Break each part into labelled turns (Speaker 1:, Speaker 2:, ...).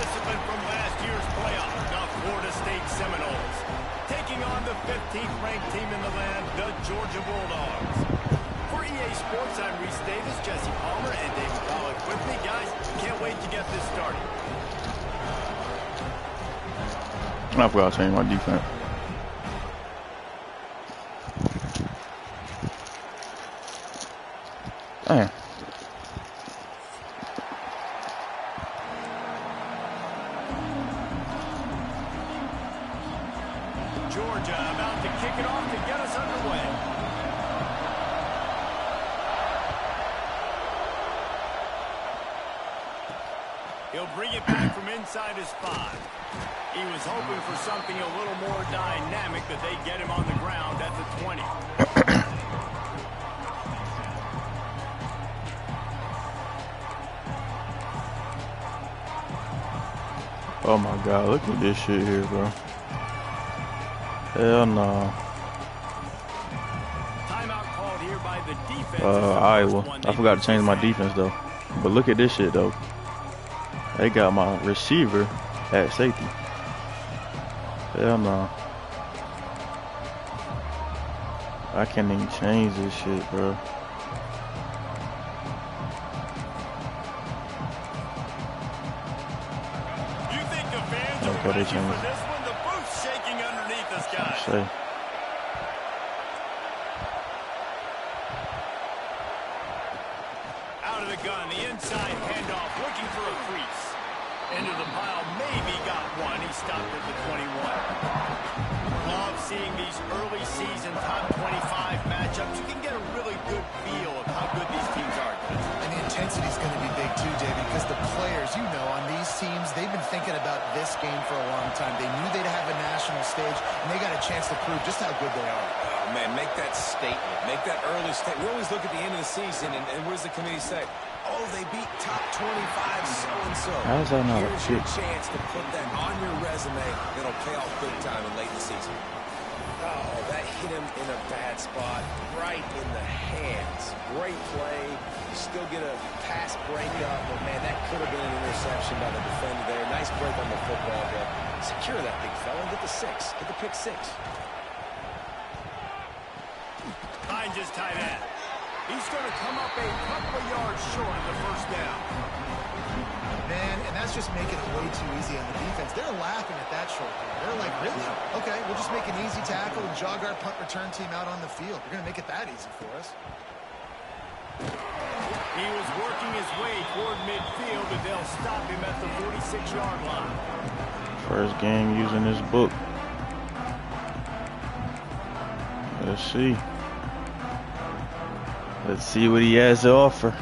Speaker 1: participant from last year's playoff, the Florida State Seminoles. Taking on the 15th ranked team in the land, the Georgia Bulldogs. For EA Sports, I'm Reese Davis, Jesse Palmer, and David Pollock with me. Guys, can't wait to get this started.
Speaker 2: I forgot to change my defense. Damn.
Speaker 1: Georgia about to kick it off to get us underway. He'll bring it back from inside his 5. He was hoping for something a little more dynamic, that they get him on the ground at the 20.
Speaker 2: Oh my God, look at this shit here, bro. Hell no.
Speaker 1: Timeout called here by the defense.
Speaker 2: Iowa. I forgot to change my defense though. But look at this shit though. They got my receiver at safety. Hell no. I can't even change this shit, bro.
Speaker 1: Okay, they changed. For this one, the booth's shaking underneath us, guys. Out of the gun, the inside handoff, looking for a crease. Into the pile, maybe got one. He stopped at the 21. Love seeing these early season top 25 matchups. You can get a really good feel of how good these teams are.
Speaker 3: And the intensity is going to be big too, David, because the players, you know, on these teams, they've been thinking about this game for a long time. They knew they'd have a national stage, and they got a chance to prove just how good they are.
Speaker 4: Oh, man, make that statement. Make that early statement. We always look at the end of the season, and what does the committee say? Oh, they beat top 25 so-and-so.
Speaker 2: How is that not a
Speaker 4: Here's your chance to put that on your resume. That'll pay off big time in late in the season. Oh, that hit him in a bad spot, right in the hands. Great play. You still get a pass breakup, but man, that could have been an interception by the defender there. Nice break on the football, but secure that big fella. Get the 6. Get the pick 6.
Speaker 1: Finds his tight end. He's going to come up a couple of yards short of the first down.
Speaker 3: Man, and that's just making it way too easy on the defense. They're laughing at that short game. They're like, really? Okay, we'll just make an easy tackle and jog our punt return team out on the field. We're going to make it that easy for us.
Speaker 1: He was working his way toward midfield, but they'll stop him at the 46-yard line.
Speaker 2: First game using this book. Let's see. Let's see what he has to offer.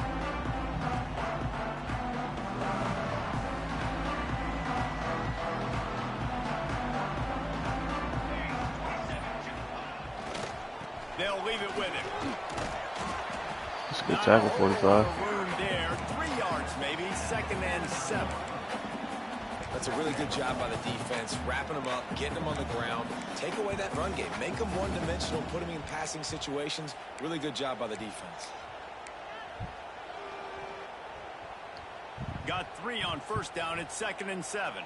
Speaker 1: They'll leave it with him.
Speaker 2: That's a good tackle, 45.
Speaker 1: Room there, 3 yards maybe, 2nd and 7.
Speaker 4: That's a really good job by the defense, wrapping them up, getting them on the ground, take away that run game, make them one-dimensional, put them in passing situations. Really good job by the defense.
Speaker 1: Got 3 on first down. It's 2nd and 7.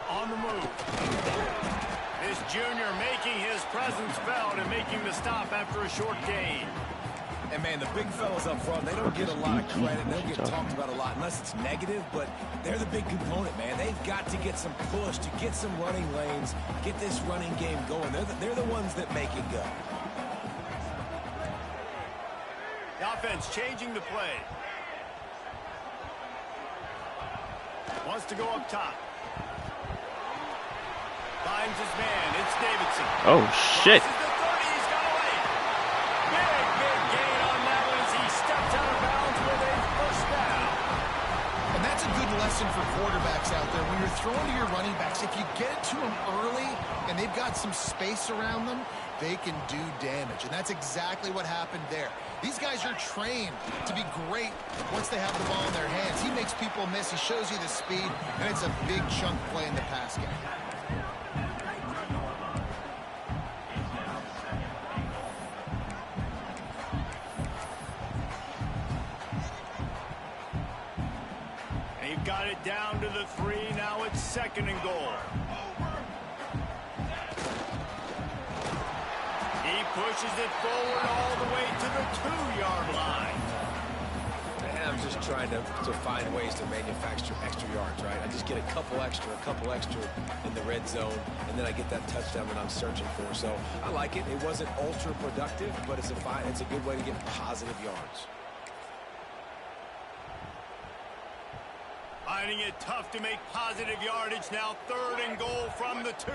Speaker 1: On the move. This junior making his presence felt and making the stop after a short gain.
Speaker 4: And, man, the big fellas up front, they don't get a lot of credit. They don't get talked about a lot unless it's negative, but they're the big component, man. They've got to get some push, to get some running lanes, get this running game going. They're the ones that make it go.
Speaker 1: The offense changing the play. Wants to go up top. Finds his man. It's Davidson.
Speaker 2: Oh, shit.
Speaker 1: Crosses the 30. He's got away. Big gain on that one as he steps out of bounds with a first down.
Speaker 3: And that's a good lesson for quarterbacks out there. When you're throwing to your running backs, if you get it to them early and they've got some space around them, they can do damage. And that's exactly what happened there. These guys are trained to be great once they have the ball in their hands. He makes people miss. He shows you the speed, and it's a big chunk play in the pass game.
Speaker 1: got it down to the 3. Now it's 2nd and goal. He pushes it forward all the way to the 2-yard line.
Speaker 4: And I'm just trying to find ways to manufacture extra yards, right? I just get a couple extra in the red zone, and then I get that touchdown that I'm searching for. So I like it. It wasn't ultra productive, but it's a good way to get positive yards.
Speaker 1: Finding it tough to make positive yardage now. 3rd and goal from the 2.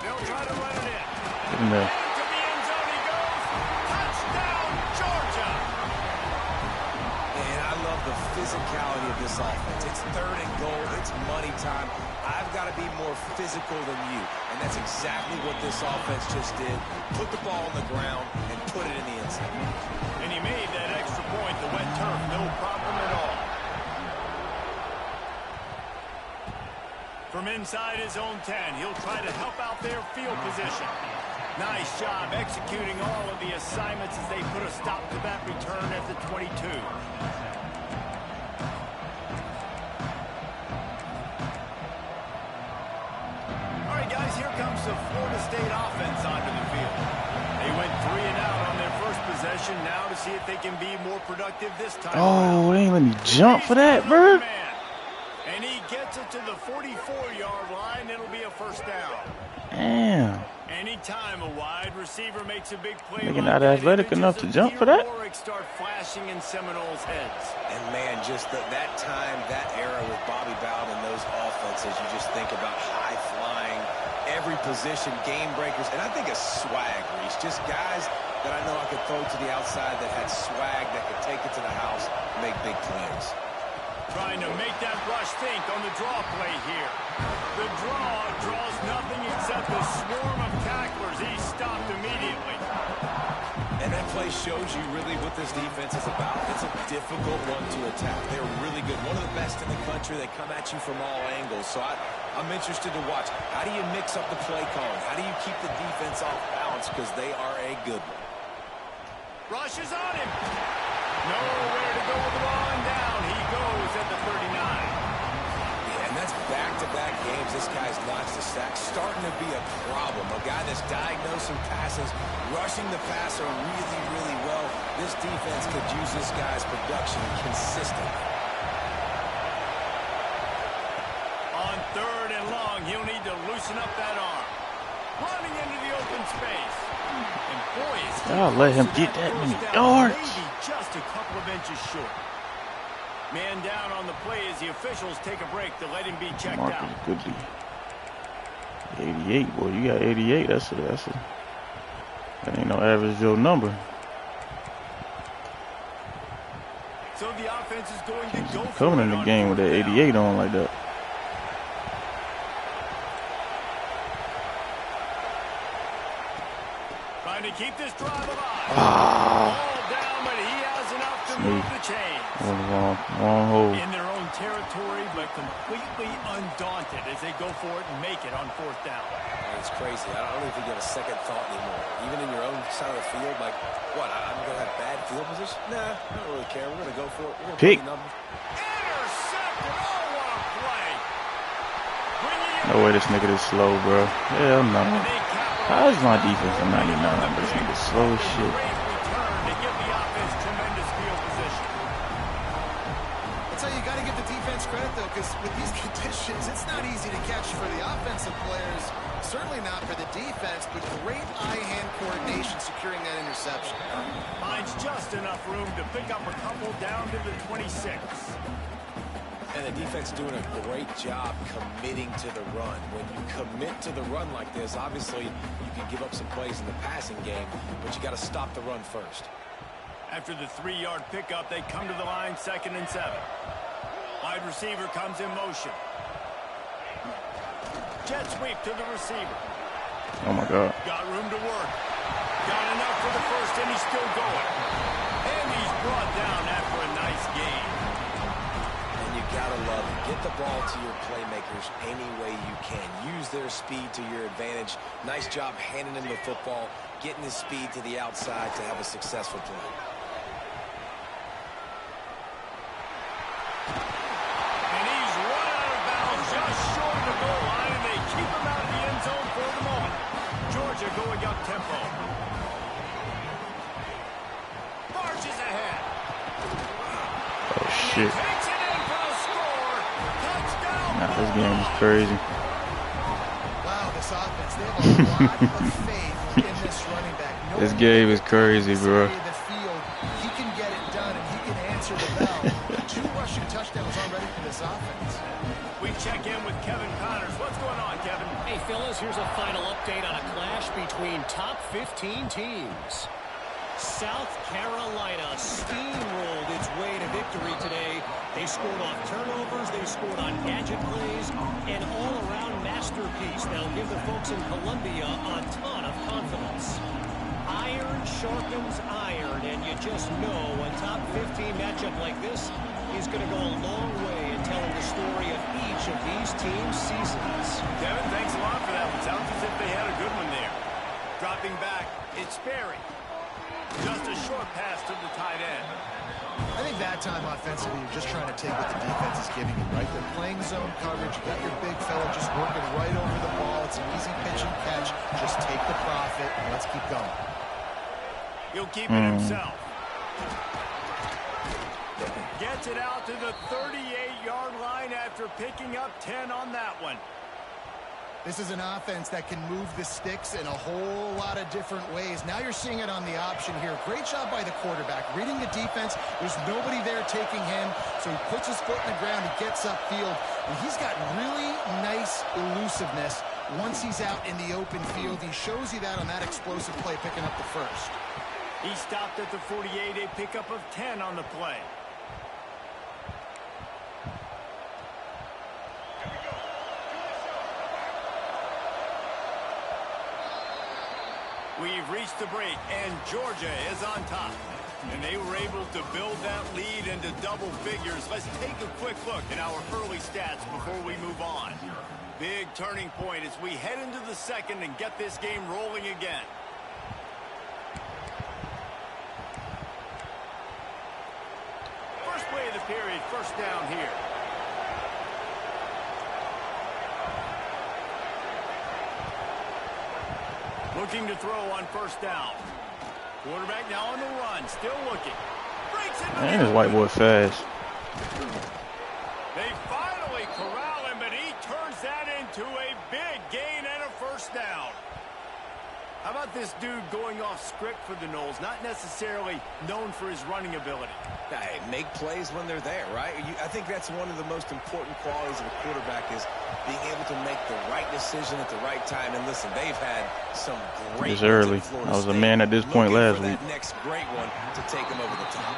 Speaker 1: They'll try to run it in.
Speaker 2: Get in there.
Speaker 1: To the end zone he goes. Touchdown, Georgia.
Speaker 4: And I love the physicality of this offense. It's 3rd and goal. It's money time. I've got to be more physical than you. And that's exactly what this offense just did. Put the ball on the ground and put it in the end zone.
Speaker 1: And he made that extra point. The wet turf, no problem at all. From inside his own 10, he'll try to help out their field position. Nice job executing all of the assignments as they put a stop to that return at the 22. All right, guys, here comes the Florida State offense onto the field. They went 3 and out on their first possession. Now to see if they can be more productive this time.
Speaker 2: Oh, they ain't let me jump for that, bro.
Speaker 1: And he gets it to the 44-yard line. It'll be a 1st down.
Speaker 2: Damn.
Speaker 1: Anytime a wide receiver makes a big play,
Speaker 2: Nigga not athletic enough to jump for that.
Speaker 1: Start flashing in Seminoles' heads.
Speaker 4: And man, just that time, that era with Bobby Bowden and those offenses, you just think about high flying, every position, game breakers, and I think a swag, Reese. Just guys that I know I could throw to the outside that had swag, that could take it to the house, make big plays.
Speaker 1: Trying to make that rush think on the draw play here. The draw draws nothing except a swarm of tacklers. He's stopped immediately.
Speaker 4: And that play shows you really what this defense is about. It's a difficult one to attack. They're really good. One of the best in the country. They come at you from all angles. So I'm interested to watch. How do you mix up the play calling? How do you keep the defense off balance? Because they are a good one.
Speaker 1: Rush is on him. Nowhere to go with the ball and down. He goes at the 39.
Speaker 4: Yeah, and that's back-to-back games. This guy's notched a sack. Starting to be a problem. A guy that's diagnosing passes, rushing the passer really, really well. This defense could use this guy's production consistently.
Speaker 1: On 3rd and long, he'll need to loosen up that arm. Running into the open space. And boy, is he
Speaker 2: I'll let him get that many yards.
Speaker 1: Maybe just a couple of inches short. Man down on the play as the officials take a break to let him be checked out.
Speaker 2: Marcus could be 88, boy. You got 88. That ain't no average Joe number.
Speaker 1: So the offense is going to go
Speaker 2: coming in the game with that 88 on like that.
Speaker 1: Trying to keep this drive alive.
Speaker 2: Ah.
Speaker 1: Ball down, but he has enough to move the chains.
Speaker 2: Wrong hole.
Speaker 1: In their own territory, but completely undaunted as they go for it and make it on 4th down.
Speaker 4: It's crazy. I don't even think you have a second thought anymore. Even in your own side of the field, like, what, I'm going to have bad field position? Nah, I don't really care. We're going to go for it. We're going to
Speaker 2: pick.
Speaker 1: Intercepted. Oh, what a play.
Speaker 2: No way this nigga is slow, bro. Hell no. How is my defense at 99? This nigga slow as shit.
Speaker 3: So you got to give the defense credit, though, because with these conditions, it's not easy to catch for the offensive players. Certainly not for the defense, but great eye-hand coordination securing that interception.
Speaker 1: Finds just enough room to pick up a couple down to the 26.
Speaker 4: And the defense doing a great job committing to the run. When you commit to the run like this, obviously you can give up some plays in the passing game, but you got to stop the run first.
Speaker 1: After the 3-yard pickup, they come to the line 2nd and 7. Wide receiver comes in motion. Jet sweep to the receiver.
Speaker 2: Oh, my God.
Speaker 1: Got room to work. Got enough for the first, and he's still going. And he's brought down after a nice game.
Speaker 4: And you got to love it. Get the ball to your playmakers any way you can. Use their speed to your advantage. Nice job handing him the football, getting his speed to the outside to have a successful play.
Speaker 1: going up tempo. Marches ahead.
Speaker 2: Oh, shit.
Speaker 1: Takes it in for the score. Touchdown.
Speaker 2: Nah, this game is crazy.
Speaker 3: Wow, this offense, they have a lot of faith in this running back.
Speaker 2: This game is crazy, bro.
Speaker 3: The field, he can get it done, and he can answer the bell. 2 rushing touchdowns already for this offense.
Speaker 1: We check in with Kevin Connors. What's going on, Kevin?
Speaker 5: Hey, fellas, here's a final update on a clash between top 15 teams. South Carolina steamrolled its way to victory today. They scored off turnovers, they scored on gadget plays, an all-around masterpiece that'll give the folks in Columbia a ton of confidence. Iron sharpens iron, and you just know a top 15 matchup like this is going to go a long way in telling the story of each of these teams' seasons.
Speaker 1: Kevin, thanks a lot for that one. Sounds as if they had a good one there. Dropping back, it's Sperry. Just a short pass to the tight end.
Speaker 3: I think that time offensively, you're just trying to take what the defense is giving you, right? They're playing zone coverage. You got your big fella just working right over the ball. It's an easy pitch and catch. Just take the profit and let's keep going.
Speaker 1: He'll keep it himself. Gets it out to the 38-yard line after picking up 10 on that one.
Speaker 3: This is an offense that can move the sticks in a whole lot of different ways. Now you're seeing it on the option here. Great job by the quarterback. Reading the defense, there's nobody there taking him, so he puts his foot in the ground, he gets upfield, and he's got really nice elusiveness once he's out in the open field. He shows you that on that explosive play, picking up the first.
Speaker 1: He stopped at the 48, a pickup of 10 on the play. We've reached the break, and Georgia is on top. And they were able to build that lead into double figures. Let's take a quick look at our early stats before we move on. Big turning point as we head into the second and get this game rolling again. First play of the period, first down here. Looking to throw on first down. Quarterback now on the run, still looking. Breaks it.
Speaker 2: Man, this white boy fast.
Speaker 1: They finally corral him, but he turns that into a big gain and a first down. How about this dude going off script for the Noles? Not necessarily known for his running ability.
Speaker 4: Hey, make plays when they're there, right? I think that's one of the most important qualities of a quarterback is being able to make the right decision at the right time. And listen, they've had some great.
Speaker 2: It's early. I was a man at this point last week.
Speaker 4: That next great one to take him over the top.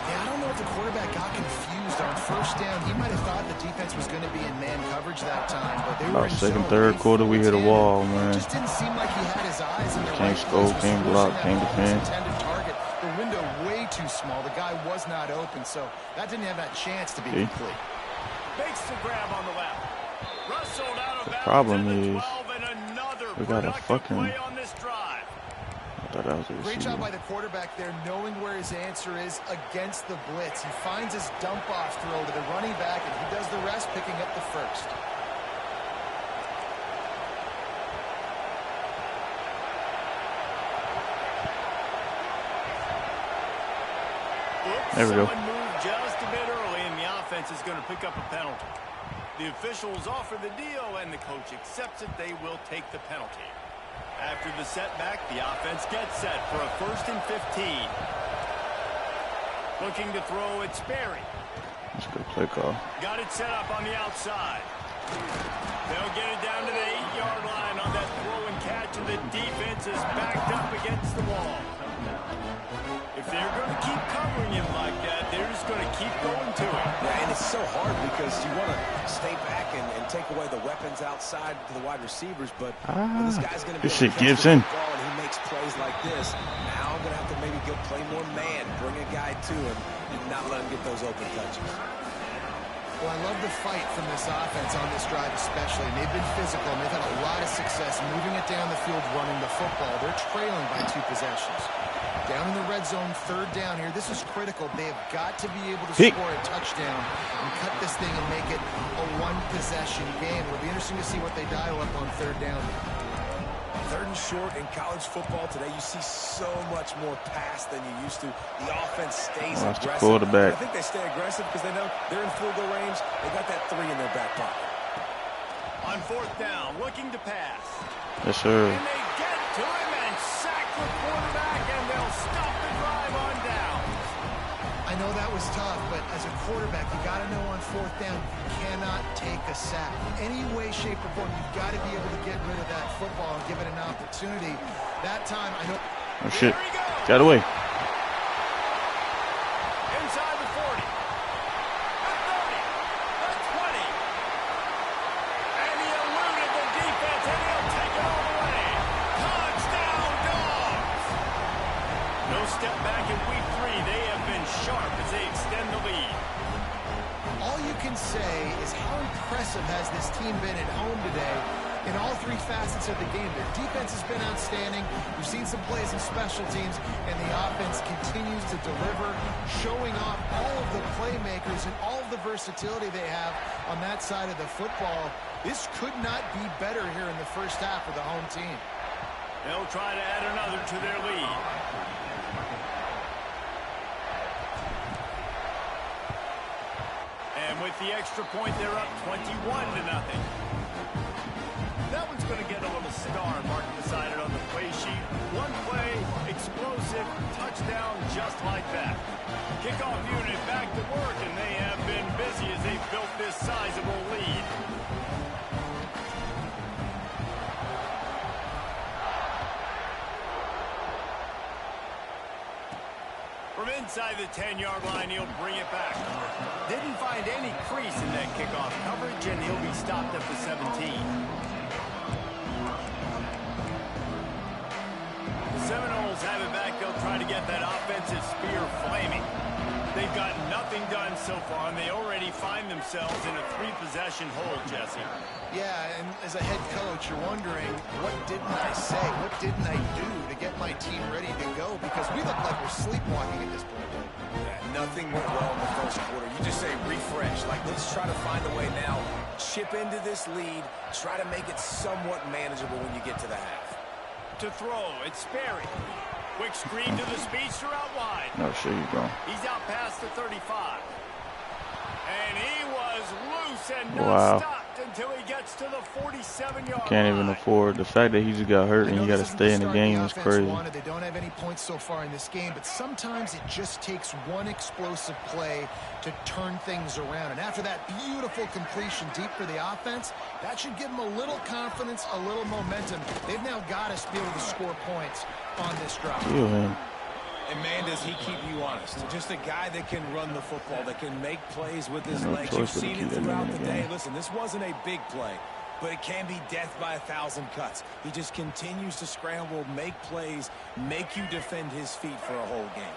Speaker 3: Yeah, I don't know if the quarterback got confused on first down. He might have thought the defense was going to be in man coverage that time, but they were in
Speaker 2: second,
Speaker 3: zone.
Speaker 2: third quarter, we hit a wall, man.
Speaker 3: It just didn't seem like he had his eyes in the
Speaker 2: Can't
Speaker 3: right
Speaker 2: score,
Speaker 3: place.
Speaker 2: can't block, can't defend.
Speaker 3: Intended target. The window way too small. The guy was not open, so that didn't have that chance to be complete.
Speaker 1: Makes the grab on the left. Rustled out of bounds
Speaker 2: Problem
Speaker 1: at the
Speaker 2: is,
Speaker 1: 12, and another
Speaker 2: we got a fucking
Speaker 1: play on this drive.
Speaker 2: I thought that was a
Speaker 3: Great job
Speaker 2: receiver.
Speaker 3: by the quarterback there, knowing where his answer is against the blitz. He finds his dump-off throw to the running back, and he does the rest, picking up the first.
Speaker 2: There we go.
Speaker 1: Someone moved just a bit early, and the offense is going to pick up a penalty. The officials offer the deal, and the coach accepts it. They will take the penalty. After the setback, the offense gets set for a 1st and 15. Looking to throw, it's Sperry.
Speaker 2: That's a good play call.
Speaker 1: Got it set up on the outside. They'll get it down to the 8-yard line on that throw and catch, and the defense is backed up against the wall. If they're going to keep covering him like that, they're just going to keep going to it.
Speaker 4: Yeah, and it's so hard because you want to stay back and take away the weapons outside to the wide receivers, but when this guy's going to be
Speaker 2: This shit
Speaker 4: able to
Speaker 2: gives
Speaker 4: catch
Speaker 2: in.
Speaker 4: the ball and he makes plays like this, now I'm going to have to maybe go play more man, bring a guy to him, and not let him get those open touches.
Speaker 3: Well, I love the fight from this offense on this drive especially. And they've been physical, and they've had a lot of success moving it down the field, running the football. They're trailing by 2 possessions. Down in the red zone, 3rd down here. This is critical. They have got to be able to score a touchdown and cut this thing and make it a 1-possession game. It'll be interesting to see what they dial up on 3rd down.
Speaker 4: 3rd and short in college football today. You see so much more pass than you used to. The offense stays
Speaker 2: Watch
Speaker 4: aggressive.
Speaker 2: the quarterback.
Speaker 4: I think they stay aggressive because they know they're in field goal range. They got that 3 in their back pocket.
Speaker 1: On 4th down, looking to pass.
Speaker 2: Yes, sir.
Speaker 1: And they get to him and sack the quarterback, and they'll stop the drive on down.
Speaker 3: I know that was tough, but as a quarterback, you got to know on 4th down, you cannot take a sack. Any way, shape, or form, you've got to be able to get rid of that football and give it an opportunity. That time, I know.
Speaker 2: Oh, shit. Got away.
Speaker 1: Inside the 40. The 30. The 20. And he eluded the defense, and he'll take it all the way. Touchdown, Dogs! No step back in week 3. They have been sharp as they extend the lead.
Speaker 3: All you can say is how impressive has this team been at home today in all 3 facets of the game. Their defense has been outstanding. We've seen some plays in special teams, and the offense continues to deliver, showing off all of the playmakers and all of the versatility they have on that side of the football. This could not be better here in the first half for the home team.
Speaker 1: They'll try to add another to their lead. And with the extra point, they're up 21-0. That one's going to get a little star marked beside it on the play sheet. One play, explosive, touchdown just like that. Kickoff unit back to work, and they have been busy as they've built this sizable lead. From inside the 10-yard line, he'll bring it back. Didn't find any crease in that kickoff coverage, and he'll be stopped at the 17. The Seminoles have it back. They'll try to get that offensive spear flaming. They've got nothing done so far, and they already find themselves in a 3-possession hole, Jesse.
Speaker 3: Yeah, and as a head coach, you're wondering, what didn't I say? What didn't I do to get my team ready to go? Because we look like we're sleepwalking at this point.
Speaker 4: Yeah, nothing went well in the first quarter. You just say refresh. Like, let's try to find a way now. Chip into this lead. Try to make it somewhat manageable when you get to the half.
Speaker 1: To throw, it's Sperry. Quick screen to the speedster out wide.
Speaker 2: No, sure you go.
Speaker 1: He's out past the 35. And he was loose and
Speaker 2: Wow.
Speaker 1: not stopped until he gets to the 47-yard
Speaker 2: Can't even
Speaker 1: line.
Speaker 2: afford the fact that he just got hurt and he got to stay in the game is crazy.
Speaker 3: They don't have any points so far in this game, but sometimes it just takes one explosive play to turn things around. And after that beautiful completion deep for the offense, that should give them a little confidence, a little momentum. They've now got to be able to score points on this drive.
Speaker 2: Kill him.
Speaker 4: And man, does he keep you honest. Just a guy that can run the football, that can make plays with his legs. You've seen it throughout the day. Listen, this wasn't a big play, but it can be death by 1,000 cuts. He just continues to scramble, make plays, make you defend his feet for a whole game.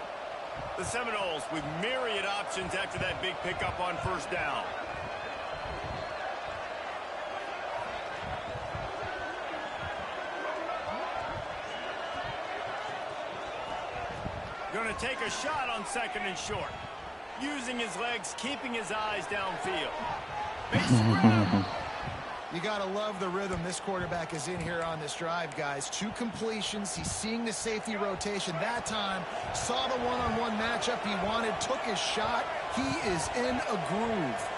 Speaker 1: The Seminoles with myriad options after that big pickup on 1st down. Going to take a shot on 2nd and short. Using his legs, keeping his eyes downfield.
Speaker 3: You got to love the rhythm this quarterback is in here on this drive, guys. 2 completions. He's seeing the safety rotation. That time, saw the one-on-one matchup he wanted, took his shot. He is in a groove.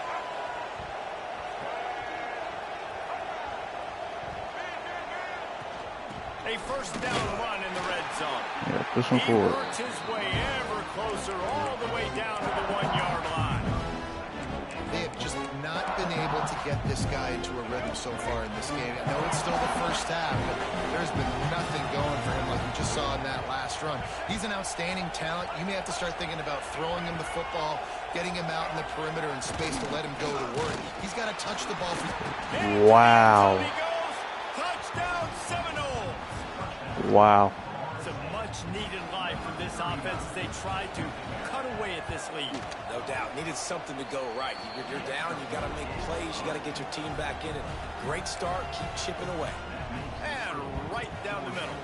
Speaker 1: A 1st down run in the red zone.
Speaker 2: Yeah, push him forward.
Speaker 1: He works his way ever closer all the way down to the 1-yard line.
Speaker 3: They have just not been able to get this guy into a rhythm so far in this game. I know it's still the first half, but there's been nothing going for him like we just saw in that last run. He's an outstanding talent. You may have to start thinking about throwing him the football, getting him out in the perimeter in space to let him go to work. He's got to touch the ball.
Speaker 2: Wow.
Speaker 1: He goes. Touchdown, Seminoles.
Speaker 2: Wow.
Speaker 1: It's a much-needed life for this offense as they try to cut away at this lead.
Speaker 4: No doubt. Needed something to go right. You're down. You got to make plays. You got to get your team back in it. Great start. Keep chipping away.
Speaker 1: And right down the middle.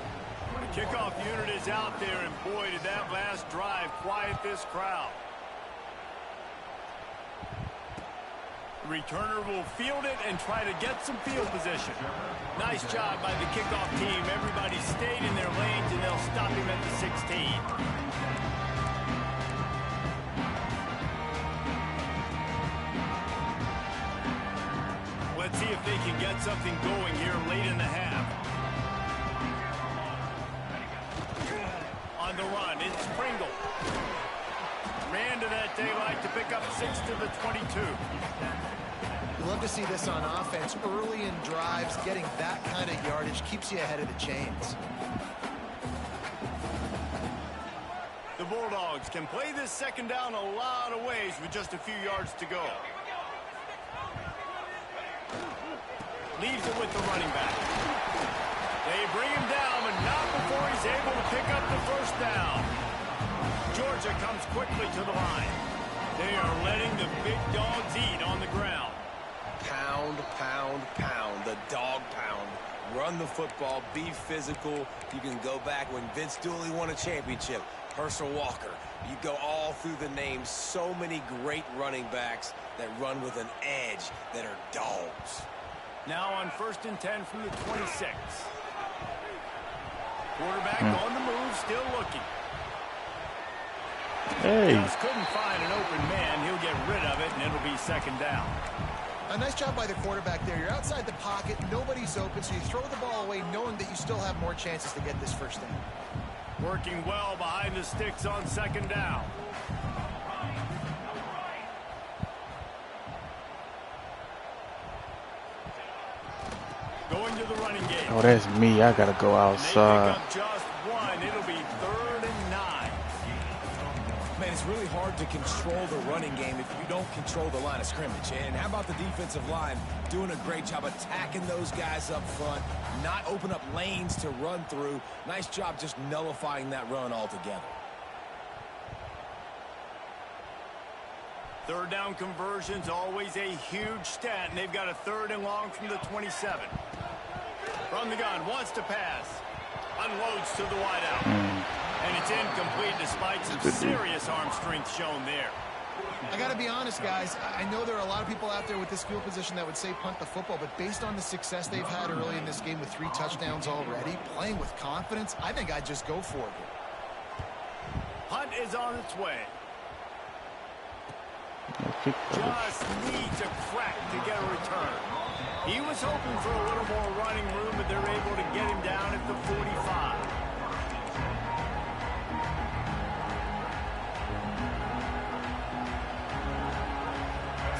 Speaker 1: The kickoff unit is out there, and boy, did that last drive quiet this crowd. The returner will field it and try to get some field position. Nice job by the kickoff team. Everybody stayed in their lanes, and they'll stop him at the 16. Let's see if they can get something going here late in the half. On the run, it's Pringle. Ran to that daylight to pick up 6 to the 22.
Speaker 3: You love to see this on offense. Early in drives, getting that kind of yardage keeps you ahead of the chains.
Speaker 1: The Bulldogs can play this second down a lot of ways with just a few yards to go. Leaves it with the running back. They bring him down, but not before he's able to pick up the first down. Georgia comes quickly to the line. They are letting the big dogs eat on the ground.
Speaker 4: Pound, pound, pound. The dog pound. Run the football. Be physical. You can go back when Vince Dooley won a championship. Herschel Walker. You go all through the names. So many great running backs that run with an edge that are dogs.
Speaker 1: Now on 1st and 10 from the 26. Quarterback on the move, still looking.
Speaker 2: Hey.
Speaker 1: Just couldn't find an open man. He'll get rid of it, and it'll be second down.
Speaker 3: A nice job by the quarterback there. You're outside the pocket. Nobody's open, so you throw the ball away knowing that you still have more chances to get this first down.
Speaker 1: Working well behind the sticks on second down. Going to the running game.
Speaker 2: Oh, that's me. I gotta go outside.
Speaker 1: They pick up just one. It'll be 3rd and 9.
Speaker 4: Man, it's really hard to control the running game if you don't control the line of scrimmage. And how about the defensive line doing a great job attacking those guys up front, not open up lanes to run through. Nice job just nullifying that run altogether.
Speaker 1: 3rd down conversion's always a huge stat, and they've got a 3rd and long from the 27. From the gun, wants to pass. Unloads to the wideout. And it's incomplete despite some serious arm strength shown there.
Speaker 3: I got to be honest, guys. I know there are a lot of people out there with this field position that would say punt the football, but based on the success they've had early in this game with 3 touchdowns already, playing with confidence, I think I'd just go for it.
Speaker 1: Punt is on its way. Just needs a crack to get a return. He was hoping for a little more running room, but they're able to get him down at the 45.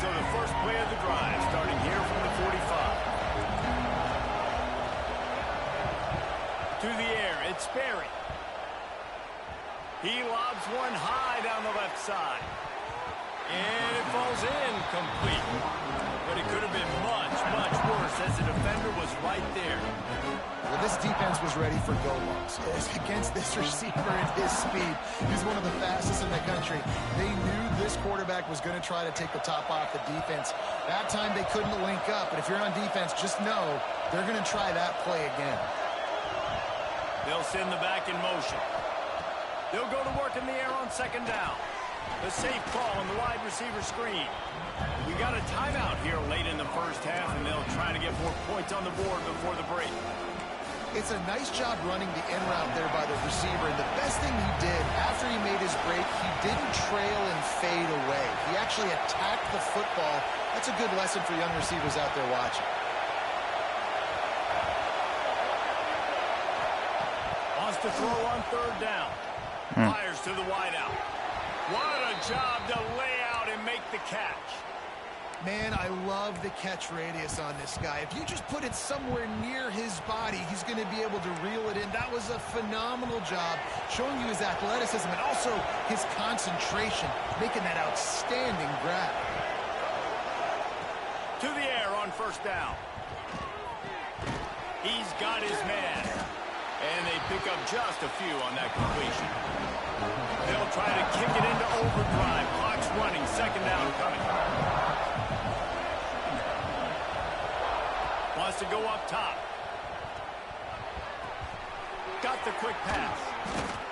Speaker 1: So the first play of the drive starting here from the 45. To the air, it's Sperry. He lobs one high down the left side. And it falls in complete. But it could have been much, much worse as the defender was right there.
Speaker 3: Well, this defense was ready for go-longs. Against this receiver and his speed, he's one of the fastest in the country. They knew this quarterback was going to try to take the top off the defense. That time they couldn't link up, but if you're on defense, just know they're going to try that play again.
Speaker 1: They'll send the back in motion. They'll go to work in the air on second down. The safe call on the wide receiver screen. We got a timeout here late in the first half, and they'll try to get more points on the board before the break.
Speaker 3: It's a nice job running the in route there by the receiver, and the best thing he did after he made his break, he didn't trail and fade away. He actually attacked the football. That's a good lesson for young receivers out there watching.
Speaker 1: Wants to throw on 3rd down. Fires to the wideout. What a job to lay out and make the catch.
Speaker 3: Man, I love the catch radius on this guy. If you just put it somewhere near his body, he's going to be able to reel it in. That was a phenomenal job, showing you his athleticism and also his concentration, making that outstanding grab.
Speaker 1: To the air on 1st down. He's got his man. And they pick up just a few on that completion. They'll try to kick it into overdrive. Clock's running. Second down coming. Wants to go up top. Got the quick pass.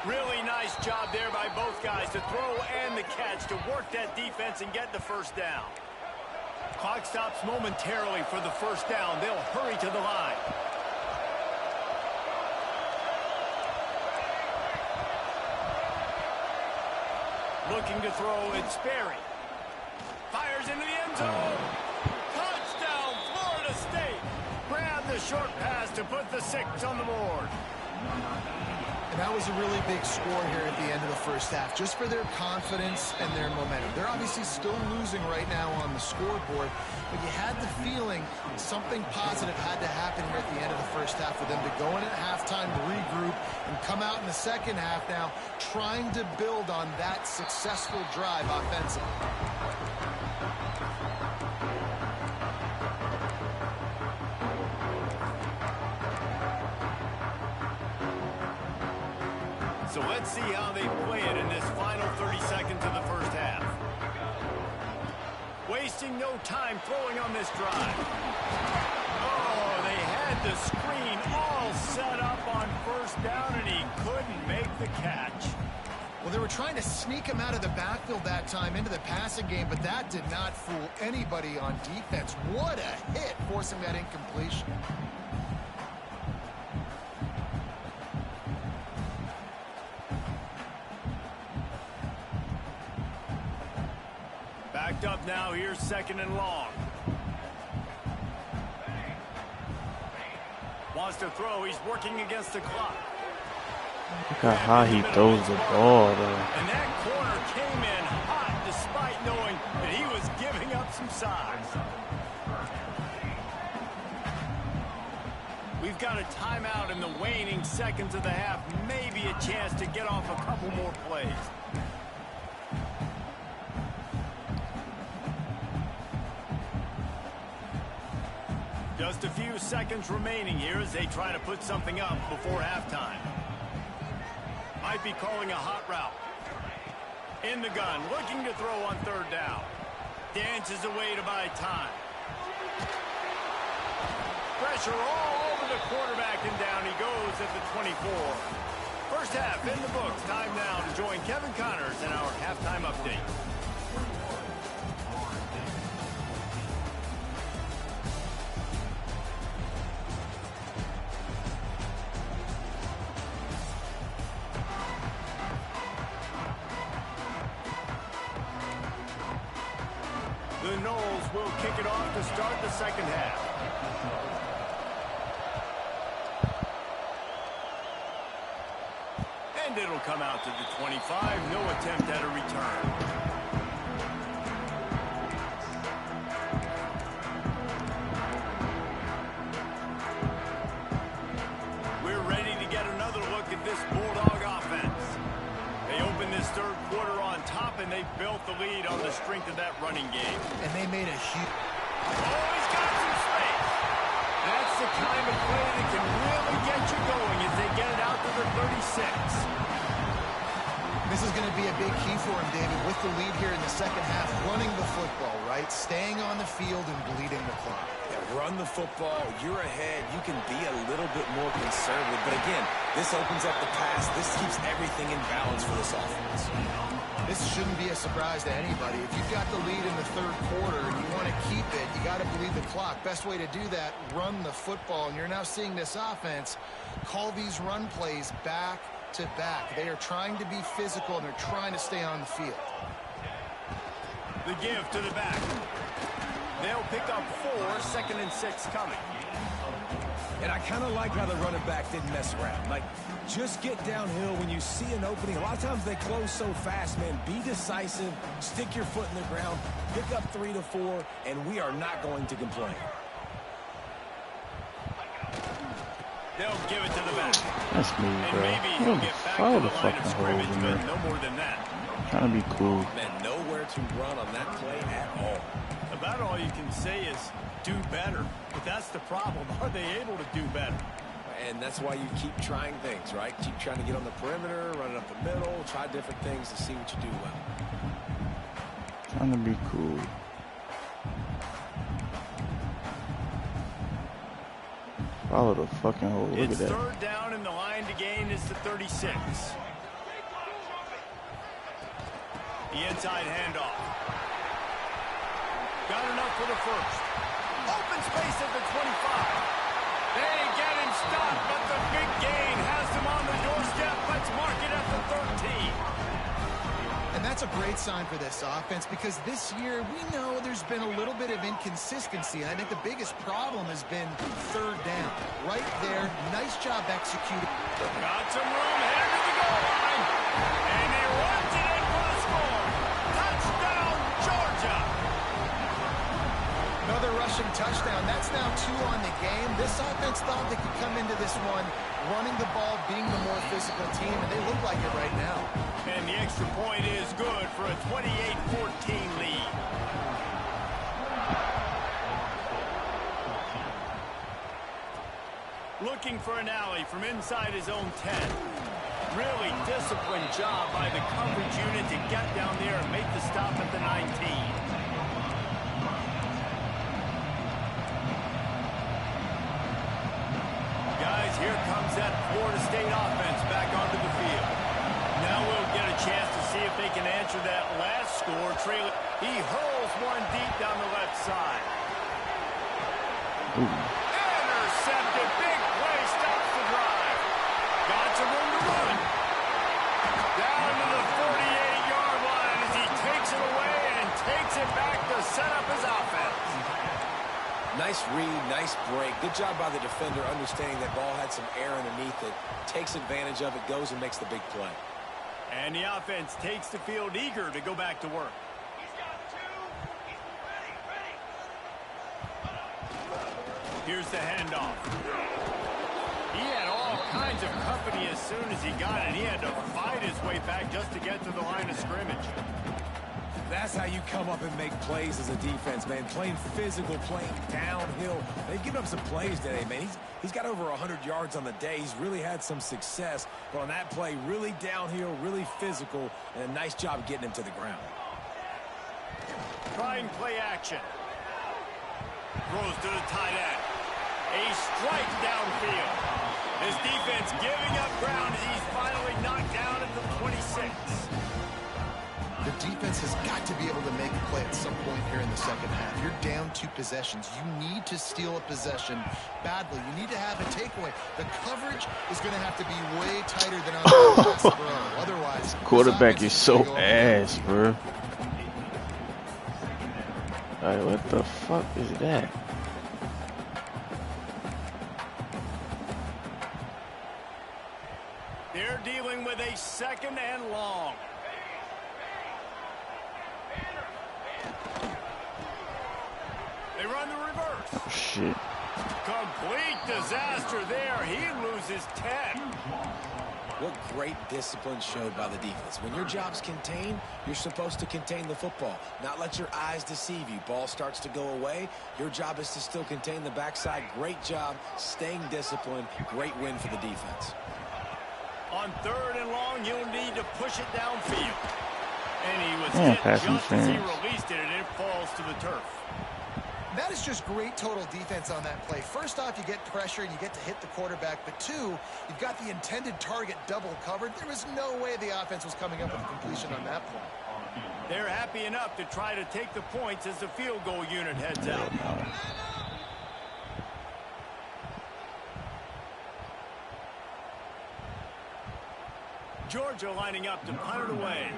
Speaker 1: Really nice job there by both guys to throw and the catch to work that defense and get the first down. Clock stops momentarily for the first down. They'll hurry to the line. Looking to throw, it's Sperry. Fires into the end zone. Touchdown, Florida State. Grab the short pass to put the 6 on the board.
Speaker 3: And that was a really big score here at the end of the first half, just for their confidence and their momentum. They're obviously still losing right now on the scoreboard, but you had the feeling something positive had to happen here at the end of the first half for them to go in at halftime, regroup, and come out in the second half now trying to build on that successful drive offensively.
Speaker 1: So let's see how they play it in this final 30 seconds of the first half. Wasting no time throwing on this drive. Oh, they had the screen all set up on first down, and he couldn't make the catch.
Speaker 3: Well, they were trying to sneak him out of the backfield that time into the passing game, but that did not fool anybody on defense. What a hit, forcing that incompletion.
Speaker 1: Backed up now, here's 2nd and long. Wants to throw, he's working against the clock.
Speaker 2: Look how high he throws the ball, though.
Speaker 1: And that corner came in hot despite knowing that he was giving up some size. We've got a timeout in the waning seconds of the half. Maybe a chance to get off a couple more plays. Just a few seconds remaining here as they try to put something up before halftime. Might be calling a hot route. In the gun, looking to throw on 3rd down. Dances away to buy time. Pressure all over the quarterback, and down he goes at the 24. First half in the books. Time now to join Kevin Connors in our halftime update. The Noles will kick it off to start the second half. And it'll come out to the 25. No attempt at a return. We're ready to get another look at this Bulldog offense. They open this 3rd quarter on top, and they built the lead on the strength of that running game.
Speaker 3: And they made a huge...
Speaker 1: Oh, he's got some space. That's the kind of play that can really get you going as they get it out to the 36.
Speaker 3: This is going to be a big key for him, David, with the lead here in the second half, running the football, right? Staying on the field and bleeding the clock.
Speaker 4: Yeah, run the football. You're ahead. You can be a little bit more conservative. But again, this opens up the pass. This keeps everything in balance for this offense.
Speaker 3: This shouldn't be a surprise to anybody. If you've got the lead in the 3rd quarter and you want to keep it, you got to bleed the clock. Best way to do that, run the football. And you're now seeing this offense call these run plays back to back. They are trying to be physical, and they're trying to stay on the field.
Speaker 1: The give to the back. They'll pick up 4, 2nd and 6 coming.
Speaker 4: And I kind of like how the running back didn't mess around. Like, just get downhill when you see an opening. A lot of times they close so fast, man. Be decisive. Stick your foot in the ground. Pick up 3 to 4, and we are not going to complain.
Speaker 1: They'll give it to the back.
Speaker 2: That's me,
Speaker 1: And
Speaker 2: bro.
Speaker 1: maybe
Speaker 2: You
Speaker 1: he'll
Speaker 2: don't
Speaker 1: get back
Speaker 2: follow
Speaker 1: to
Speaker 2: the
Speaker 1: the line of
Speaker 2: fucking
Speaker 1: scrimmage,
Speaker 2: holes in
Speaker 1: but
Speaker 2: there.
Speaker 1: no more than that.
Speaker 2: Trying to be cool.
Speaker 4: Man, nowhere to run on that play at all.
Speaker 1: About all you can say is do better. But that's the problem. Are they able to do better?
Speaker 4: And that's why you keep trying things, right? Keep trying to get on the perimeter, run it up the middle, try different things to see what you do well.
Speaker 2: Trying to be cool. Follow the fucking hole. Look
Speaker 1: It's
Speaker 2: at that.
Speaker 1: 3rd down, and the line to gain is the 36. The inside handoff. Got enough for the first. Open space at the 25. They get him stopped, but the big gain has them on the doorstep. Let's mark it at the 13.
Speaker 3: And that's a great sign for this offense because this year we know there's been a little bit of inconsistency. And I think the biggest problem has been third down. Right there, nice job executing.
Speaker 1: Got some room, headed to the goal line. And he runs it in for the score. Touchdown, Georgia.
Speaker 3: Another rushing touchdown. That's now 2 on the game. This offense thought they could come into this one running the ball, being the more physical team, and they look like it right now.
Speaker 1: And the extra point is good for a 28-14 lead. Looking for an alley from inside his own 10. Really disciplined job by the coverage unit to get down there and make the stop at the 19. Guys, here comes that Florida State offense back onto the field. Now we'll get a chance to see if they can answer that last score trailer. He hurls one deep down the left side. Intercepted. Big play. Stops the drive. Got some room to run. Down to the 48-yard line as he takes it away and takes it back to set up his offense.
Speaker 4: Nice read, nice break. Good job by the defender understanding that ball had some air underneath it. Takes advantage of it, goes and makes the big play.
Speaker 1: And the offense takes the field eager to go back to work. Here's the handoff. He had all kinds of company as soon as he got it. He had to fight his way back just to get to the line of scrimmage.
Speaker 4: That's how you come up and make plays as a defense, man. Playing physical, playing downhill. They've given up some plays today, man. He's got over 100 yards on the day. He's really had some success. But on that play, really downhill, really physical, and a nice job getting him to the ground.
Speaker 1: Trying play action. Throws to the tight end. A strike downfield. His defense giving up ground as he's finally knocked down at the 26.
Speaker 3: The defense has got to be able to make a play at some point here in the second half. You're down 2 possessions. You need to steal a possession badly. You need to have a takeaway. The coverage is going to have to be way tighter than on the last throw. Otherwise,
Speaker 2: quarterback is so ass, bro. Alright, what the fuck is that?
Speaker 1: They're dealing with a second and long. They run the reverse.
Speaker 2: Oh, shit.
Speaker 1: Complete disaster there. He loses 10.
Speaker 4: What great discipline showed by the defense. When your job's contained, you're supposed to contain the football, not let your eyes deceive you. Ball starts to go away. Your job is to still contain the backside. Great job staying disciplined. Great win for the defense.
Speaker 1: On third and long, you'll need to push it downfield. And he was hit just as he released it, and it falls to the turf.
Speaker 3: That is just great total defense on that play. First off, you get pressure and you get to hit the quarterback. But 2, you've got the intended target double covered. There was no way the offense was coming up with a completion on that play.
Speaker 1: They're happy enough to try to take the points as the field goal unit heads out. Georgia lining up to punt it away.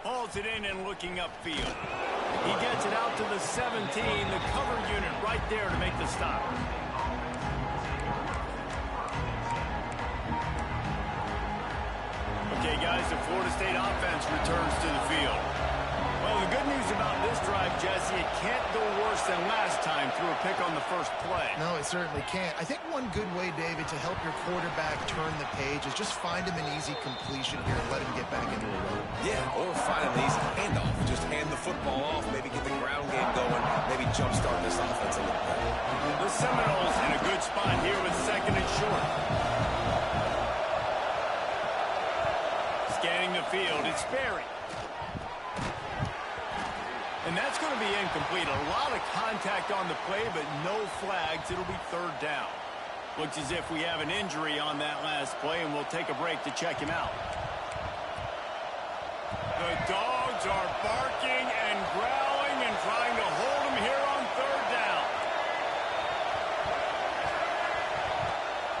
Speaker 1: Hauls it in and looking upfield. He gets it out to the 17, the cover unit right there to make the stop. Okay, guys, the Florida State offense returns to the field. Well, the good news about this drive, Jesse, it can't go worse than last time through a pick on the first play.
Speaker 3: No, it certainly can't. I think one good way, David, to help your quarterback turn the page is just find him an easy completion here and let him get back into a run.
Speaker 4: Yeah, or find an easy handoff. Just hand the football off, maybe get the ground game going, maybe jumpstart this offense a little bit.
Speaker 1: The Seminoles in a good spot here with second and short. Scanning the field, it's Sperry. And that's going to be incomplete. A lot of contact on the play, but no flags. It'll be third down. Looks as if we have an injury on that last play, and we'll take a break to check him out. The Dogs are barking and growling and trying to hold him here on third down.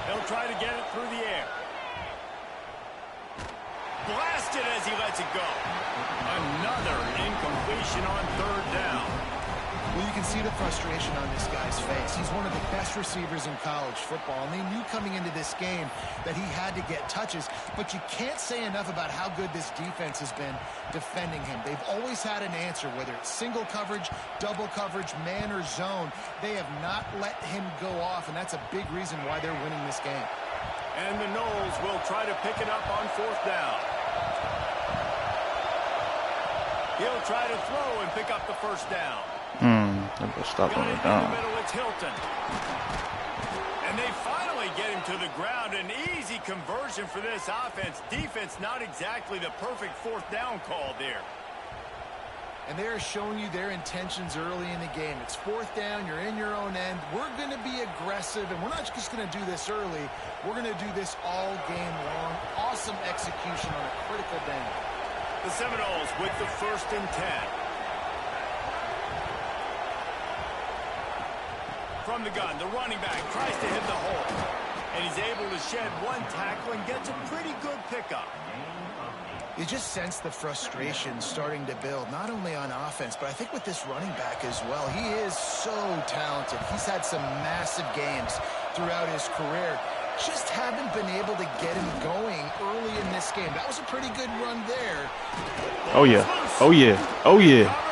Speaker 1: They'll try to get it through the air. Blasted as he lets it go. Another incompletion on third down.
Speaker 3: Well, you can see the frustration on this guy's face. He's one of the best receivers in college football, and they knew coming into this game that he had to get touches, but you can't say enough about how good this defense has been defending him. They've always had an answer, whether it's single coverage, double coverage, man or zone. They have not let him go off, and that's a big reason why they're winning this game.
Speaker 1: And the Noles will try to pick it up on fourth down. He'll try to throw and pick up the first down.
Speaker 2: Stop
Speaker 1: Got
Speaker 2: on
Speaker 1: it
Speaker 2: the
Speaker 1: in
Speaker 2: down.
Speaker 1: the middle, it's Hilton. And they finally get him to the ground. An easy conversion for this offense. Defense, not exactly the perfect fourth down call there.
Speaker 3: And they're showing you their intentions early in the game. It's fourth down, you're in your own end. We're going to be aggressive, and we're not just going to do this early. We're going to do this all game long. Awesome execution on a critical down.
Speaker 1: The Seminoles with the 1st and 10. From the gun, the running back tries to hit the hole. And he's able to shed one tackle and gets a pretty good pickup.
Speaker 3: You just sense the frustration starting to build, not only on offense, but I think with this running back as well. He is so talented. He's had some massive games throughout his career. Just haven't been able to get him going early in this game. That was a pretty good run there.
Speaker 2: Oh, yeah. Oh, yeah. Oh, yeah.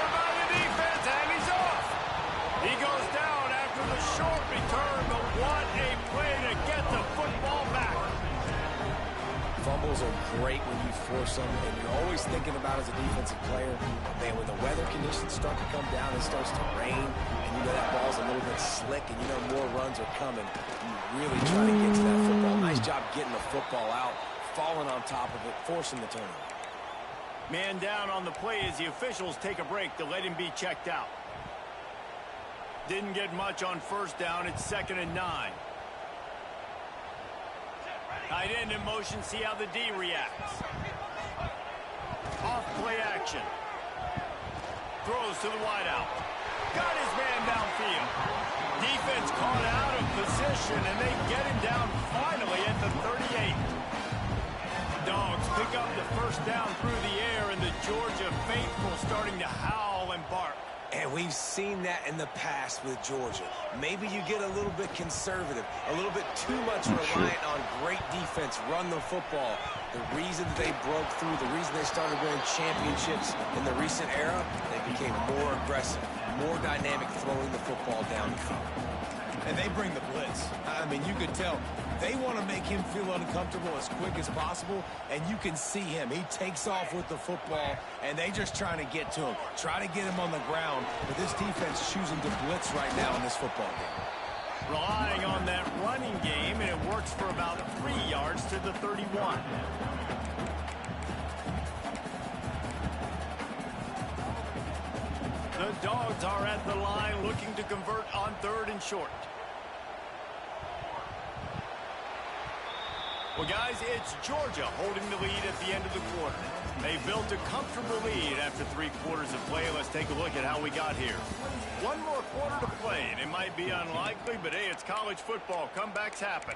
Speaker 4: Great when you force them, and you're always thinking about as a defensive player, man, when the weather conditions start to come down, it starts to rain, and you know that ball's a little bit slick, and you know more runs are coming. You really try to get to that football. Nice job getting the football out, falling on top of it, forcing the turnover.
Speaker 1: Man down on the play as the officials take a break to let him be checked out. Didn't get much on first down. It's 2nd and 9. Tight end in motion, see how the D reacts. Off play action. Throws to the wideout. Got his man downfield. Defense caught out of position, and they get him down finally at the 38. Dogs pick up the first down through the air, and the Georgia faithful starting to howl and bark.
Speaker 4: And we've seen that in the past with Georgia. Maybe you get a little bit conservative, a little bit too much reliant on great defense, run the football. The reason they broke through, the reason they started winning championships in the recent era, they became more aggressive, more dynamic throwing the football down the field.
Speaker 6: And they bring the blitz. I mean, you could tell they want to make him feel uncomfortable as quick as possible, and you can see him. He takes off with the football, and they just trying to get to him, try to get him on the ground. But this defense choosing to blitz right now in this football game.
Speaker 1: Relying on that running game, and it works for about 3 yards to the 31. The Dogs are at the line looking to convert on 3rd and short. Well, guys, it's Georgia holding the lead at the end of the quarter. They built a comfortable lead after 3 quarters of play. Let's take a look at how we got here. One more quarter to play, and it might be unlikely, but hey, it's college football. Comebacks happen.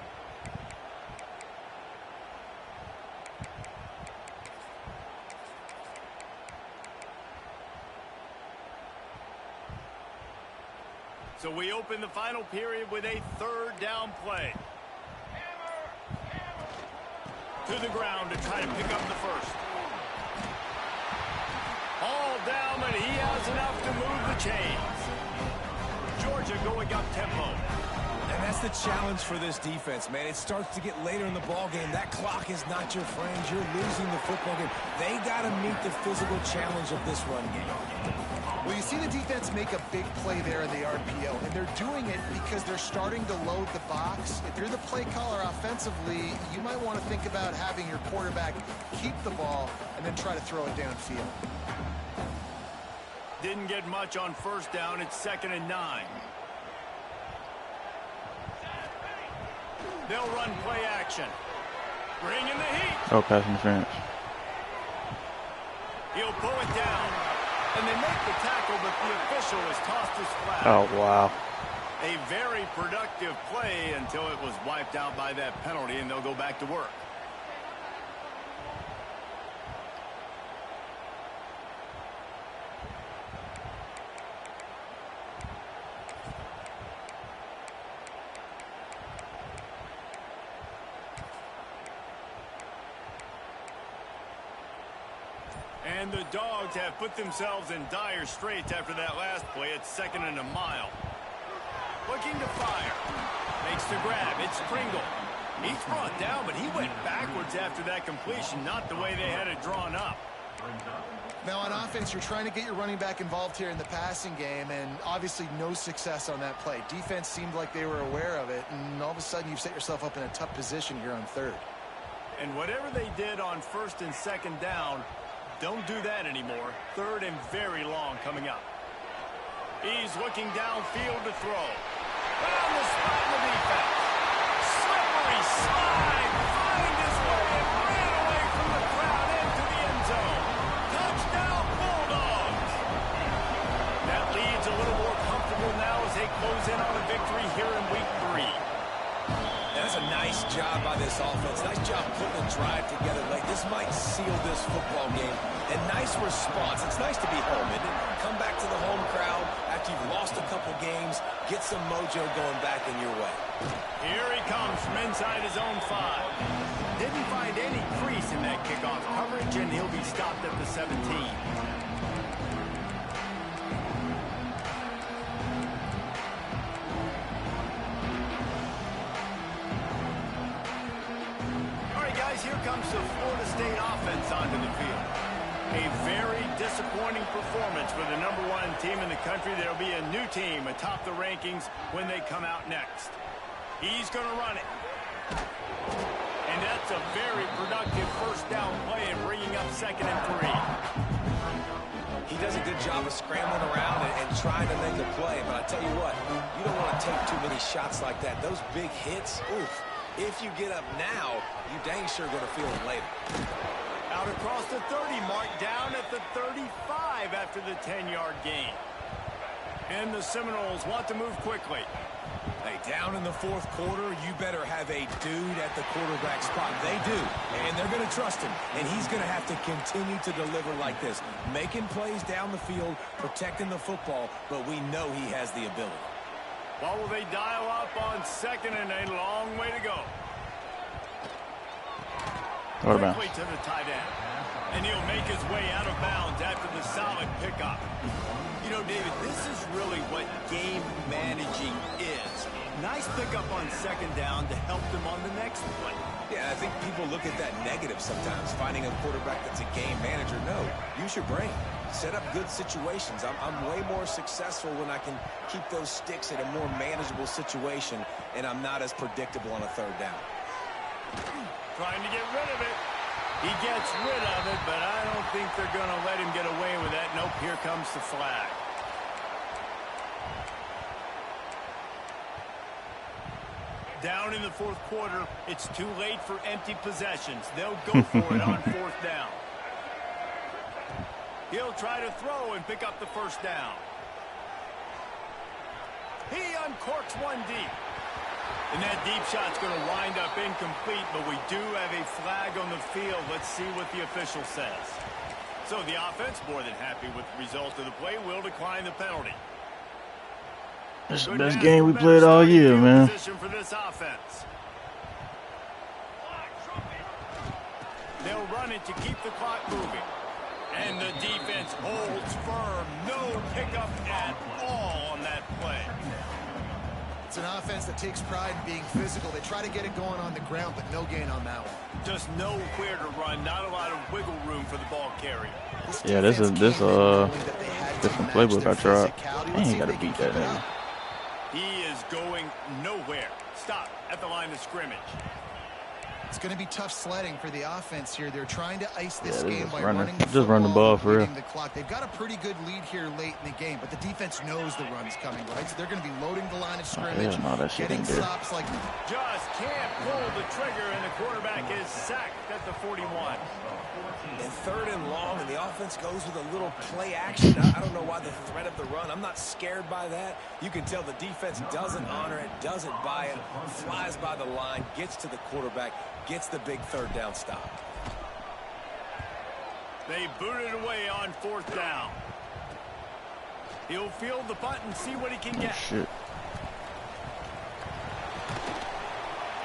Speaker 1: So we open the final period with a 3rd down play. To the ground to try to pick up the first. All down, but he has enough to move the chains. Georgia going up tempo.
Speaker 6: And that's the challenge for this defense, man. It starts to get later in the ball game. That clock is not your friend. You're losing the football game. They got to meet the physical challenge of this run game.
Speaker 3: Well, you see the defense make a big play there in the RPO, and they're doing it because they're starting to load the box. If you're the play caller offensively, you might want to think about having your quarterback keep the ball and then try to throw it downfield.
Speaker 1: Didn't get much on first down. It's 2nd and 9. They'll run play action. Bring in the heat.
Speaker 2: Oh, pass interference.
Speaker 1: He'll pull it down. And they make the tackle, but the official has tossed his flag.
Speaker 2: Oh, wow.
Speaker 1: A very productive play until it was wiped out by that penalty, and they'll go back to work. And the Dogs have put themselves in dire straits after that last play. It's 2nd and a mile. Looking to fire. Makes the grab. It's Pringle. He's brought down, but he went backwards after that completion, not the way they had it drawn up.
Speaker 3: Now on offense, you're trying to get your running back involved here in the passing game, and obviously no success on that play. Defense seemed like they were aware of it, and all of a sudden you've set yourself up in a tough position here on 3rd.
Speaker 1: And whatever they did on 1st and 2nd down, don't do that anymore. 3rd and very long coming up. He's looking downfield to throw. Found the spot in the defense. Slippery slide. Find his way and ran away from the crowd into the end zone. Touchdown, Bulldogs. That lead's a little more comfortable now as they close in on a victory here in week 3.
Speaker 4: That's a nice job by this offense. Nice job putting a drive together late. This might seal this football game. And nice response. It's nice to be home, isn't it? Come back to the home crowd after you've lost a couple games. Get some mojo going back in your way.
Speaker 1: Here he comes from inside his own 5. Didn't find any crease in that kickoff coverage, and he'll be stopped at the 17. Here comes the Florida State offense onto the field. A very disappointing performance for the #1 team in the country. There'll be a new team atop the rankings when they come out next. He's going to run it. And that's a very productive 1st down play and bringing up 2nd and 3.
Speaker 4: He does a good job of scrambling around and trying to make a play. But I tell you what, you don't want to take too many shots like that. Those big hits, oof. If you get up now, you dang sure going to feel it later.
Speaker 1: Out across the 30 mark, down at the 35 after the 10-yard gain. And the Seminoles want to move quickly.
Speaker 6: Hey, down in the 4th quarter, you better have a dude at the quarterback spot. They do, and they're going to trust him. And he's going to have to continue to deliver like this. Making plays down the field, protecting the football, but we know he has the ability.
Speaker 1: What will they dial up on 2nd and a long way to go? Quickly to the tight end. And he'll make his way out of bounds after the solid pickup. You know, David, this is really what game managing is. Nice pickup on 2nd down to help them on the next play.
Speaker 4: Yeah, I think people look at that negative sometimes, finding a quarterback that's a game manager. No, use your brain. Set up good situations. I'm way more successful when I can keep those sticks in a more manageable situation, and I'm not as predictable on a 3rd down.
Speaker 1: Trying to get rid of it. He gets rid of it, but I don't think they're going to let him get away with that. Nope, here comes the flag. Down in the 4th quarter, it's too late for empty possessions. They'll go for it on 4th down. He'll try to throw and pick up the 1st down. He uncorks one deep. And that deep shot's going to wind up incomplete, but we do have a flag on the field. Let's see what the official says. So the offense, more than happy with the result of the play, will decline the penalty.
Speaker 2: This is the best game we played all year, man.
Speaker 1: For this offense. They'll run it to keep the clock moving. And the defense holds firm. No pickup at all on that play.
Speaker 3: It's an offense that takes pride in being physical. They try to get it going on the ground, but no gain on that one.
Speaker 1: Just nowhere to run. Not a lot of wiggle room for the ball carrier.
Speaker 2: Yeah, this different playbook I tried. Man, you gotta beat that nigga.
Speaker 1: He is going nowhere. Stop at the line of scrimmage.
Speaker 3: It's going to be tough sledding for the offense here. They're trying to ice this game by
Speaker 2: running.
Speaker 3: running the
Speaker 2: Just run the ball for real.
Speaker 3: the clock. They've got a pretty good lead here late in the game, but the defense knows the run's coming, right? So they're going to be loading the line of scrimmage, getting stops like...
Speaker 1: Just can't pull the trigger, and the quarterback is sacked at the 41.
Speaker 4: And 3rd and long, and the offense goes with a little play action. I don't know why the threat of the run. I'm not scared by that. You can tell the defense doesn't honor it, doesn't buy it, flies by the line, gets to the quarterback, gets the big 3rd down stop.
Speaker 1: They boot it away on 4th down. He'll field the punt and see what he can get.
Speaker 2: Shit.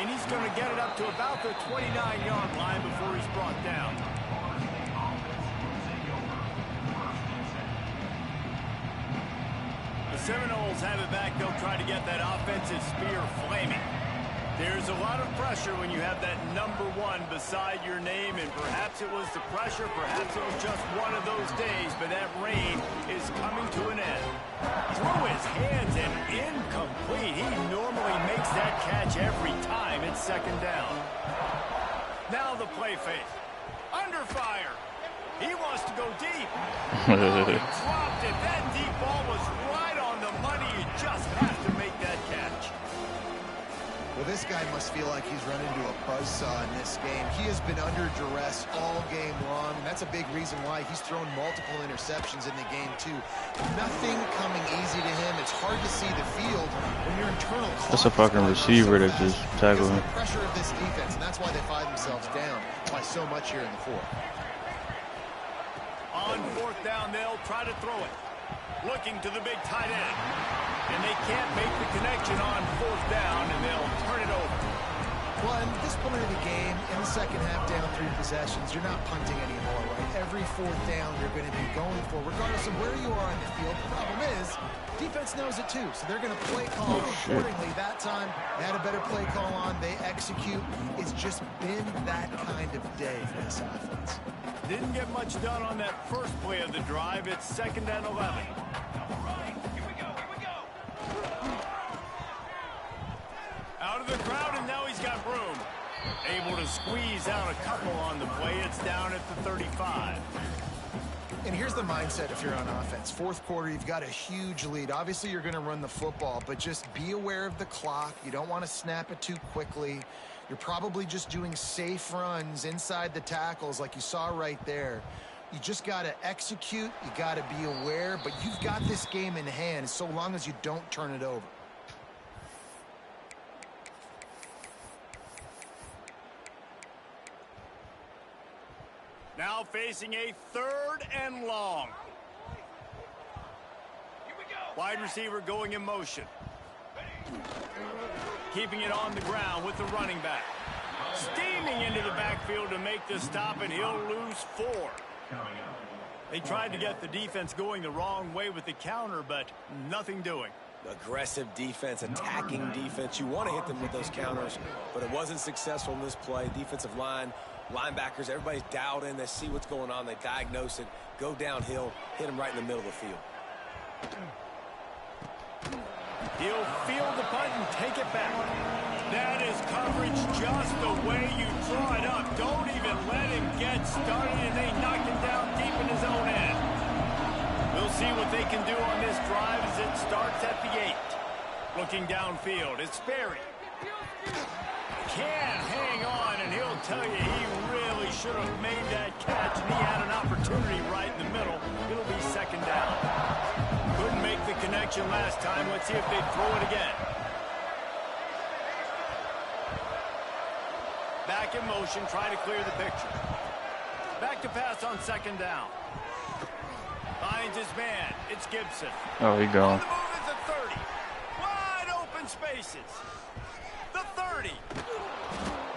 Speaker 1: And he's going to get it up to about the 29-yard line before he's brought down. The Seminoles have it back. They'll try to get that offensive spear flaming. There's a lot of pressure when you have that number 1 beside your name, and perhaps it was the pressure, perhaps it was just one of those days, but that rain is coming to an end. Through his hands and incomplete. He normally makes that catch every time. It's 2nd down. Now the play fake. Under fire. He wants to go deep. Oh, he dropped it. That deep ball was right on the money. You just have to make that catch.
Speaker 3: Well, this guy must feel like he's run into a buzzsaw in this game. He has been under duress all game long, and that's a big reason why he's thrown multiple interceptions in the game, too. Nothing coming easy to him. It's hard to see the field when your internal clock.
Speaker 2: That's a fucking receiver that just tackled him.
Speaker 3: The pressure of this defense, and that's why they find themselves down by so much here in the 4th.
Speaker 1: On 4th down, they'll try to throw it. Looking to the big tight end. And they can't make the connection on 4th down, and they'll turn it over.
Speaker 3: Well, at this point of the game, in the second half, down 3 possessions, you're not punting anymore, right? Every 4th down you're going to be going for, regardless of where you are on the field. The problem is, defense knows it too, so they're going to play call accordingly. That time, they had a better play call on. They execute. It's just been that kind of day for this offense.
Speaker 1: Didn't get much done on that first play of the drive. It's 2nd and 11. Out of the crowd, and now he's got room. Able to squeeze out a couple on the play. It's down at the 35.
Speaker 3: And here's the mindset if you're on offense. 4th quarter, you've got a huge lead. Obviously, you're going to run the football, but just be aware of the clock. You don't want to snap it too quickly. You're probably just doing safe runs inside the tackles like you saw right there. You just got to execute. You got to be aware, but you've got this game in hand so long as you don't turn it over.
Speaker 1: Now facing a 3rd and long. Wide receiver going in motion. Keeping it on the ground with the running back. Steaming into the backfield to make the stop, and he'll lose 4. They tried to get the defense going the wrong way with the counter, but nothing doing.
Speaker 4: Aggressive defense, attacking defense. You want to hit them with those counters, but it wasn't successful in this play. Defensive line, linebackers, everybody's dialed in. They see what's going on. They diagnose it, go downhill, hit them right in the middle of the field.
Speaker 1: He'll field the punt and take it back. That is coverage just the way you draw it up. Don't even let him get started, and they knock him down deep in his own end. We'll see what they can do on this drive as it starts at the 8. Looking downfield, it's Sperry. Can't hang on, and he'll tell you he really should have made that catch, and he had an opportunity right in the middle. It'll be 2nd down. Couldn't make the connection last time. Let's see if they throw it again. Back in motion, try to clear the picture. Back to pass on 2nd down. Finds his man. It's Gibson.
Speaker 2: Oh, he gone.
Speaker 1: On the move is the 30. Wide open spaces. The 30.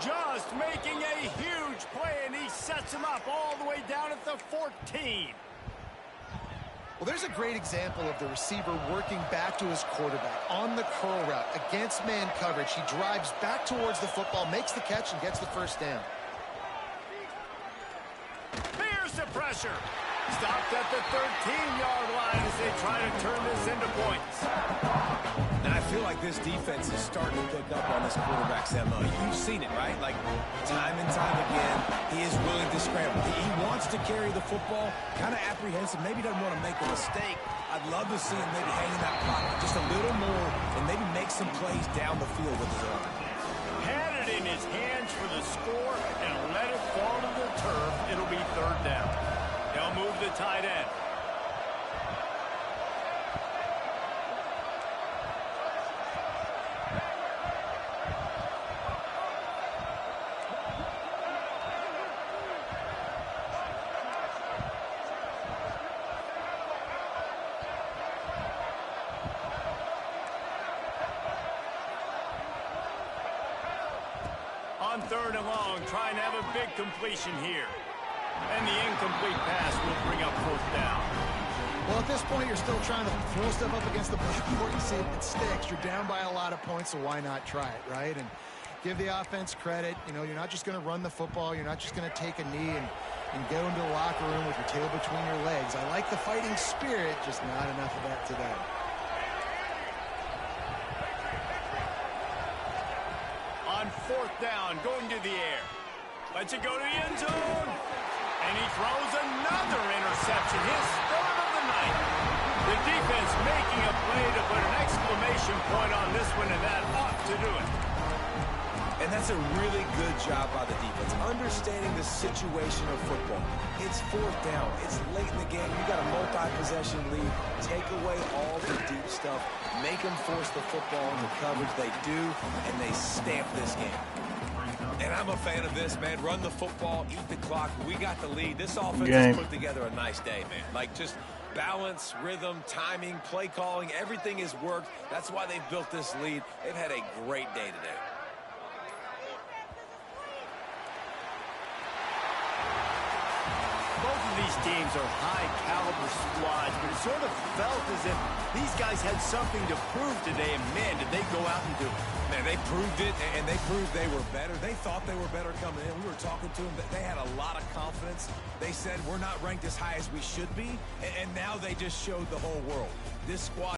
Speaker 1: Just making a huge play, and he sets him up all the way down at the 14.
Speaker 3: Well, there's a great example of the receiver working back to his quarterback on the curl route against man coverage. He drives back towards the football, makes the catch, and gets the 1st down.
Speaker 1: Here's the pressure. Stopped at the 13-yard line as they try to turn this into points.
Speaker 4: And I
Speaker 6: feel like this defense is starting to pick up on this quarterback's MO. You've seen it, right? Like, time and time again, he is willing to scramble. He wants to carry the football, kind of apprehensive, maybe doesn't want to make a mistake. I'd love to see him maybe hang in that pocket just a little more and maybe make some plays down the field with his arm.
Speaker 1: Had it in his hands for the score and let it fall to the turf. It'll be third down. They'll move the tight end. On third and long, trying to have a big completion here. And the incomplete pass will bring up fourth down.
Speaker 3: Well, at this point, you're still trying to throw stuff up against the blackboard and see if it sticks. You're down by a lot of points, so why not try it, right? And give the offense credit. You know, you're not just going to run the football. You're not just going to take a knee and go into the locker room with your tail between your legs. I like the fighting spirit, just not enough of that today.
Speaker 1: On fourth down, going to the air. Lets it go to the end zone. And he throws another interception. His third of the night. The defense making a play to put an exclamation point on this one, and that ought to do it.
Speaker 6: And that's a really good job by the defense, understanding the situation of football. It's fourth down. It's late in the game. You got a multi-possession lead. Take away all the deep stuff. Make them force the football into coverage. They do, and they stamp this game. And I'm a fan of this, man. Run the football, eat the clock. We got the lead. This offense has put together a nice day, man. Like, just balance, rhythm, timing, play calling, everything has worked. That's why they've built this lead. They've had a great day today.
Speaker 1: Both of these teams are high-caliber squads, but it sort of felt as if these guys had something to prove today, and, man, did they go out and do it.
Speaker 6: Man, they proved it, and they proved they were better. They thought they were better coming in. We were talking to them. They had a lot of confidence. They said, we're not ranked as high as we should be, and now they just showed the whole world. This squad